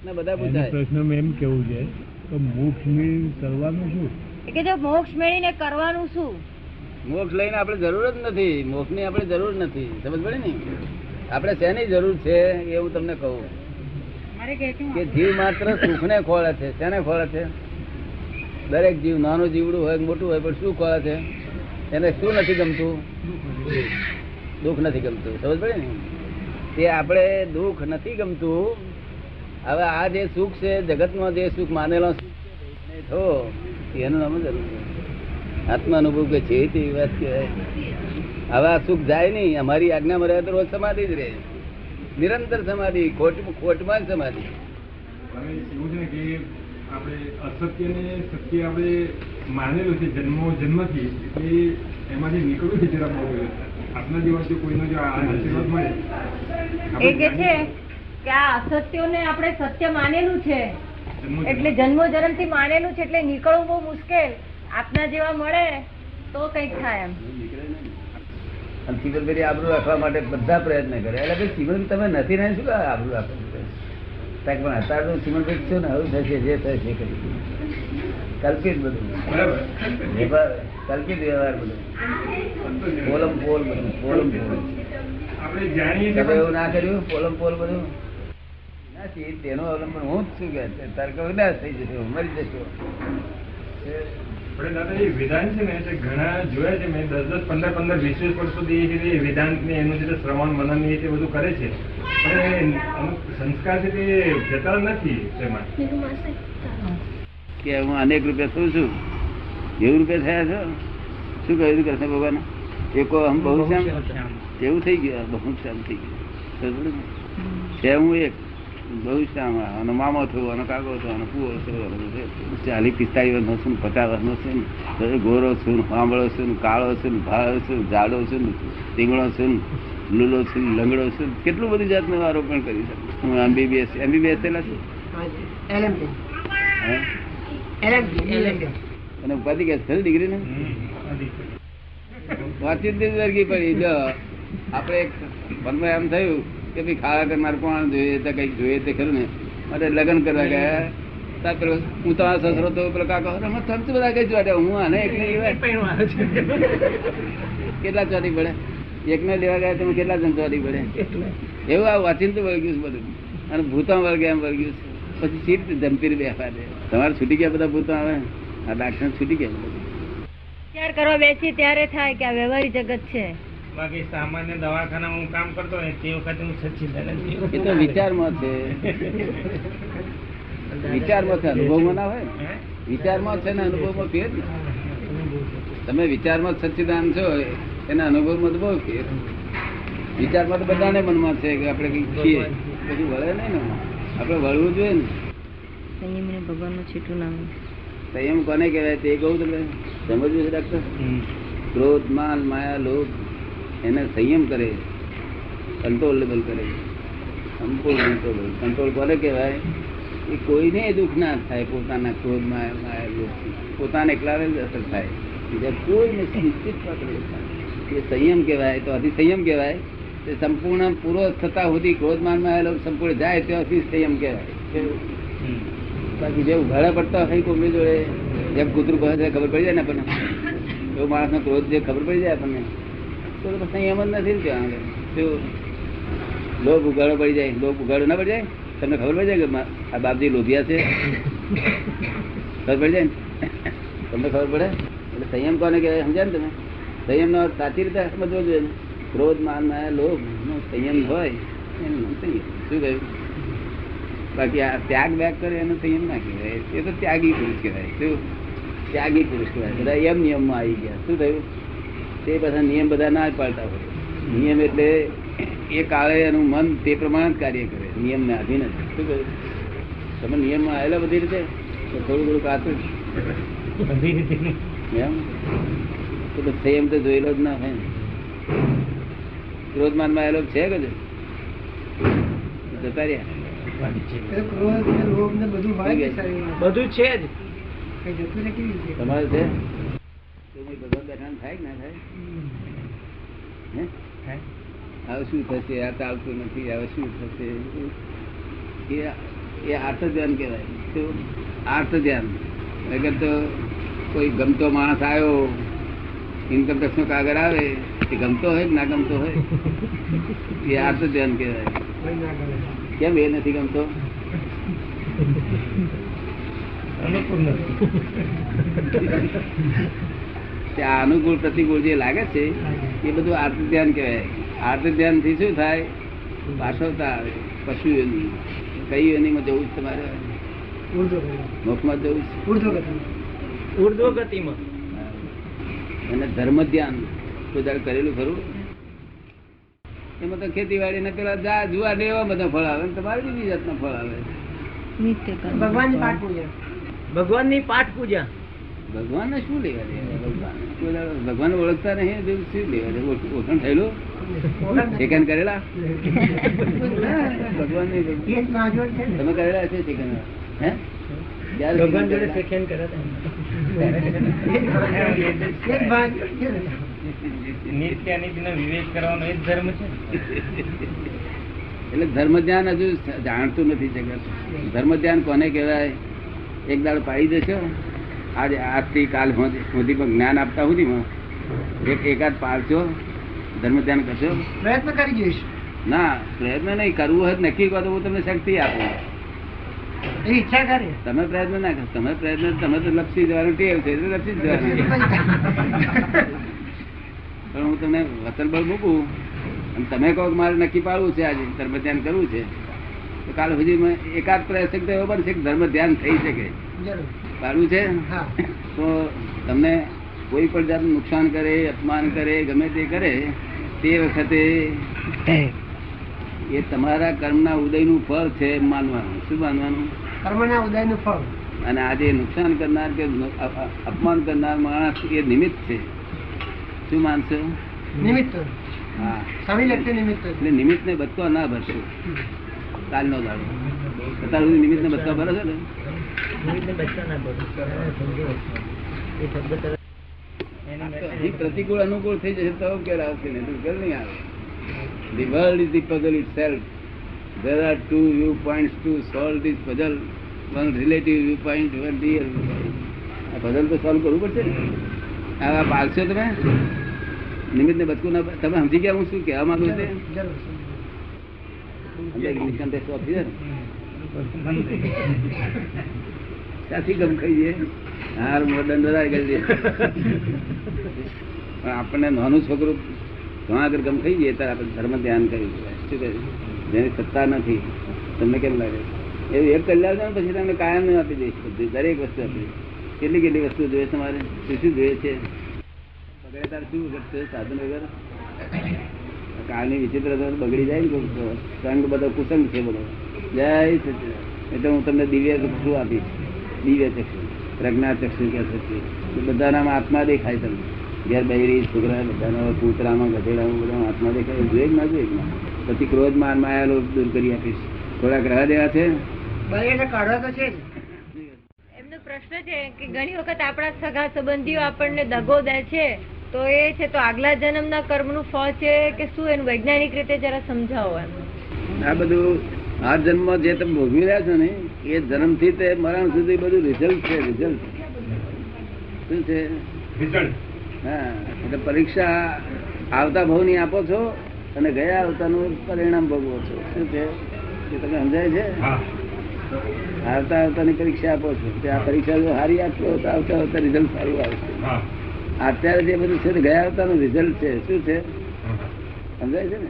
ને બધા પૂછાય. પ્રશ્ન એમ કેવું છે તો મોક્ષ મેળવી કરવાનું શું? કે જો મોક્ષ મેળવીને કરવાનું શું? મોક્ષ લઈને આપણે જરૂર જ નથી. મોક્ષ ની આપણે જરૂર નથી. સમજ પડે ને? આપણે શેની જરૂર છે એ હું તમને કહું કે જીવ માત્ર સુખ ને ખોળે છે. શેને ખોળે છે? દરેક જીવ, નાનું જીવડું હોય મોટું હોય, પણ શું ખોળે છે? એને શું નથી ગમતું? દુઃખ નથી ગમતું. સમજ પડે ને? તે આપણે દુઃખ નથી ગમતું. હવે આ જે સુખ છે જગતમાં, જે સુખ માનેલો થો એનું નામ જ આત્મા અનુભવ કે છે તે વાત કહેવાય. હવે આ સુખ જાય નહીં. અમારી આજ્ઞા મર્યાદા તો રોજ સમાધિ જ રહે, નિરંતર સમાધિ, ખોટમાં જ સમાધિ. એવું છે ને કે આપણે અસત્ય ને સત્ય આપણે માનેલું છે જન્મથી, એટલે એમાંથી નીકળવું છે જરા બહુ. આપના જેવા જો કોઈનો જો આશીર્વાદ મળે, એ કે છે કે આ અસત્યોને આપણે સત્ય માનેલું છે, એટલે જન્મો જન્મથી માનેલું છે, એટલે નીકળવું બહુ મુશ્કેલ. આપના જેવા મળે તો કઈક થાય એમ. અને ચીમનભાઈ આબરૂ રાખવા માટે બધા પ્રયત્ન કરે. એટલે ભાઈ ચીમન તમે નથી ને શું આબરૂ રાખો? પણ અત્યારે તો ચીમનભાઈ છો ને, હવે થશે જે થશે કરી કલ્પિત બધું, કલ્પિત વ્યવહાર બધું, પોલમ પોલ બધું, પોલમ પોલ. આપણે જાણીએ તમે એવું ના કર્યું પોલમ પોલ બધું નથી. તેનો અવલંબન હું જ છું કે તર્ક વિનાશ થઈ જશે, મરી જશો. આપણે દાદા એ વેદાંત છે ને તે ઘણા જોયા છે મેં, 10-10, 15-15, 20-20 વર્ષ સુધી એ વેદાંત ને એનું જે શ્રવણ મનન એ બધું કરે છે, પણ અમુક સંસ્કાર છે તે જતા નથી તેમાં. કે હું અનેક રૂપિયા છું છું એવું રૂપિયા થયા છો. શું કહ્યું કૃષ્ણ ભગવાન? એકો હમ બહુ શ્યામ એવું થઈ ગયું. બહુ શ્યામ થઈ ગયું છે. હું એક બહુ શ્યામ, અને મામો થયો, અને કાકો થયો, અને કુવો થયો, 40-45 વર્ષનો છું, 50 વર્ષનો છું, ગોરો છું, સાંભળો છું, કાળો છું, ભાળો છું, જાડો છું, ટીંગણો છું, લૂલો છું, લંગડો છું, કેટલું બધી જાતનું આરોપણ કરી શકું. હું એમબીબીએસ થયેલા છું. અને ઉપાધિ કે છે ડિગ્રી ને વાતચીત વર્ગી પડી. જો આપણે એક મનમાં એમ થયું કે ભાઈ ખાવા કરનાર કોણ જોઈએ, તો કઈક જોઈએ તે ખરું ને, માટે લગ્ન કરવા ગયા. હું તમારો સસરો તો પેલો કાકો બધા કઈ જોડે હું આને એકને કેટલા ચોરી પડે, એકને લેવા ગયા તમે કેટલા જણ ચોરી પડે. એવું આ વાંચીને વળગ્યું બધું, અને ભૂતા વળગે એમ વળગ્યું છે. પછી સીટ જંપીર બેસવા દે. તમારે છૂટી ગયા બધા ભૂતો આવે, આ ડાક્ટર છૂટી ગયા બધા. વિચાર કરવા બેસી ત્યારે થાય કે આ વ્યવહારિક જગત છે. બાકી સામાન્ય દવાખાનામાં હું કામ કરતો હોય તે વખતે હું સચ્ચિદાનંદ. એ તો વિચારમાં છે, વિચારમાં છે, અનુભવમાં ના હોય. વિચારમાં છે ને અનુભવમાં ફેર ને. તમે વિચારમાં સચ્ચિદાનંદ છો, એના અનુભવમાં તો બહુ ફેર. વિચારમાં તો બધાને મનમાં છે કે આપણે કઈ છીએ, બધું વળે નહીં ને. આપણે વળવું જોઈએ ને. સંયમ ને ભગવાનનું છેટું નામ. સંયમ કોને કહેવાય તે કહું તમે સમજવું છે ડાક્ટર? ક્રોધ, માન, માયા, લોભ એને સંયમ કરે, કંટ્રોલેબલ કરે, સંપૂર્ણ કંટ્રોલ. કંટ્રોલ કોને કહેવાય? એ કોઈને દુઃખ ના થાય પોતાના ક્રોધ, માયા, લોભ, પોતાને એકલાને જ અસર થાય, બીજા કોઈને નિશ્ચિત પકડે થાય. એ સંયમ કહેવાય. તો અતિ સંયમ કહેવાય. તે સંપૂર્ણ પૂરો થતા સુધી ક્રોધ, માન, માયા, લોભ સંપૂર્ણ જાય ત્યાંથી સંયમ કહેવાય. બાકી જે ઉઘાડા પડતા હોય કોમની જોડે, જેમ કૂતરું કહે છે ખબર પડી જાય ને આપણને, એવો માણસનો ક્રોધ જે ખબર પડી જાય આપણને, તો સંયમ જ નથી ત્યાં આગળ. લોભ ઉઘાડો પડી જાય, લોભ ઉઘાડો ના પડી જાય, તમને ખબર પડી જાય કે આ બાપજી લોભિયા છે, ખબર પડી જાય ને તમને ખબર પડે. એટલે સંયમ કોને કહેવાય સમજાય ને તમે? સંયમ નો સાચી રીતે સમજવો જોઈએ. ક્રોધ, માન, માયા, લોભ નો સંયમ હોય એનું સંયમ. શું કહ્યું? બાકી આ ત્યાગ વ્યાગ કરે એનો સંયમ ના કહેવાય. એ તો ત્યાગી પુરુષ કહેવાય. શું ત્યાગી પુરુષ કહેવાય? બધા એમ નિયમમાં આવી ગયા. શું થયું? તે બધા નિયમ બધા ના પાડતા હોય. નિયમ એટલે એ કાળે એનું મન તે પ્રમાણે જ કાર્ય કરે, નિયમને આધીન જ. શું કહ્યું? તમે નિયમમાં આવેલા બધી રીતે તો થોડું થોડું કાચું બધી રીતે એમ તો સંયમ તો જોયેલો જ ના હોય. ક્રોધમાનમાં આવેલો છે કે જતા રહ્યા બધું છે જ તમારે છે. ભગવાન બેઠા થાય કે ના થાય? હવે શું થશે? આ ચાલતું નથી, હવે શું થશે? એ આર્થ ધ્યાન કહેવાય. શું આર્થ ધ્યાન? અગર તો કોઈ ગમતો માણસ આવ્યો, ઇન્કમ ટેક્સ નો કાગળ આવે, એ ગમતો હોય કે ના ગમતો હોય, એ આર્થ ધ્યાન કહેવાય. કેમ એ નથી ગમતો? અનુકૂળ પ્રતિકૂળ જે લાગે છે એ બધું આર્થ ધ્યાન કહેવાય. આર્થ ધ્યાન થી શું થાય? પાછળતા આવે. પશુ યોની કઈ યોનીમાં જવું છે તમારે? મોક્ષમાં જવું છે? ઉર્ધ્વ ગતિમાં. અને ધર્મ ધ્યાન તો જયારે કરેલું ખરું? એમાં તો ખેતીવાડી ને પેલા જુવાર ને એવા બધા ફળ આવે, તમારે બીજી જાતના ફળ આવે. ભગવાનની પાઠ પૂજા. ભગવાન ને શું લેવા દે? ભગવાન ઓળખતા નહીં, શું લેવા દે? ઓળખાણ થયેલું સેકન્ડ કરેલા? ભગવાન તમે કરેલા છે સેકન્ડ? હે ભગવાન જોડે સેકન્ડ કર્યા વિવેક કરવાનો એ જ ધર્મ છે. એટલે ધર્મ ધ્યાન હજુ જાણતું નથી જગત. ધર્મ ધ્યાન કોને કહેવાય? એક દાડો પાડી દેશો. આજે આજથી કાલ સુધીમાં જ્ઞાન આપતા સુધીમાં એકાદ પાડશો, ધર્મ ધ્યાન કરશો. પ્રયત્ન કરી જઈશ. ના, પ્રયત્ન નહીં કરવું હોય નક્કી કરો તો હું તમને શક્તિ આપું. ઈચ્છા કરે. તમે પ્રયત્ન ના કરો. તમે તો લપસી જવાનું ટેવ છે, લપસી જ જવાનું. પણ હું તમને વચન બળ મૂકું અને તમે કહો કે મારે નક્કી પાડવું છે, આજે ધર્મ ધ્યાન કરવું છે, તો કાલ સુધી એકાદ પ્રયાસ તો એવો બનશે કે ધર્મ ધ્યાન થઈ શકે. પાડવું છે તો તમને કોઈ પણ જાતનું નુકસાન કરે, અપમાન કરે, ગમે તે કરે, તે વખતે એ તમારા કર્મના ઉદયનું ફળ છે માનવાનું. શું માનવાનું? કર્મના ઉદયનું ફળ. અને આજે નુકસાન કરનાર કે અપમાન કરનાર માણસ એ નિમિત્ત છે. શું માનશો? નિમિત્ત. હા, નિમિત્ત. એટલે નિમિત્ત ને બચકો ના ભરશો. કાલનો દાડો અત્યાર સુધી નિમિત્ત ને બચકા ભરો છો ને? પ્રતિકૂળ અનુકૂળ થઈ જશે તો ઉકેલ આવશે, નહીં તો ઉકેલ નહીં આવે. The world is the puzzle itself. There are two viewpoints to solve this puzzle. One relative viewpoint, one real viewpoint. આ puzzle તો solve કરવું પડશે ને. આ પાલશો તમે નિમિત્ત ને બચકું ના? તમે સમજી ગયા હું શું કહેવા માંગુ છું? સાથી ગમ ખાઈએ હાર મોડન ડરાય ગઈ. પણ આપણને નાનું છોકરું ઘણા આગળ ગમ ખાઈ જઈએ ત્યારે આપણે ધર્મ ધ્યાન કર્યું. શું કહ્યું? જેની સત્તા નથી. તમને કેમ લાગે? એવું એક કલાક જાવ પછી તમને કાયમ નહીં આપી દઈશ. બધી દરેક વસ્તુ આપી. કેટલી વસ્તુ જોઈએ તમારે? શું જોઈએ છે? બગડે તારે શું ઘટશે? સાધન વગર કાળની વિચિત્ર બગડી જાય ને. સંગ બધો કુસંગ છે બધો. જય સચિદાનંદ. એટલે હું તમને દિવ્ય ચક્ષુ આપીશ. દિવ્ય ચક્ષુ, પ્રજ્ઞા ચક્ષુ કે છે. બધાના આત્મા દેખાય. તમને ઘેર બૈરી છોકરા બધાના પૂતરામાં ગધેડામાં બધા આત્મા દેખાય. જોઈએ ના જોઈએ ના. પછી ક્રોધ માન માયા લોભ દૂર કરી આપીશ. થોડાક રહેવા દેવા છે. કાઢવા તો છે. એમનો પ્રશ્ન છે કે ઘણી વખત આપણા સગા સંબંધીઓ આપણને દગો દે છે, તો એ છે તો આગલા જન્મના કર્મનું ફળ છે કે શું? એનું વૈજ્ઞાનિક રીતે જરા સમજાવો. એમ આ બધું આ જન્મ જે તમે ભોગવી રહ્યા છો ને, એ જન્મથી તે મરણ સુધી બધું રિઝલ્ટ છે. રિઝલ્ટ શું છે? હા, એટલે પરીક્ષા આવતા ભાવની આપો છો અને ગયા આવતાનું પરિણામ ભોગવો છો. શું છે એ તમે સમજાય છે? આવતા આવતાની પરીક્ષા આપો છો. આ પરીક્ષા જો સારી આપશો તો આવતા આવતા રિઝલ્ટ સારું આવશે. અત્યારે જે બધું છે ગયા આવતાનું રિઝલ્ટ છે. શું છે? સમજાય છે ને?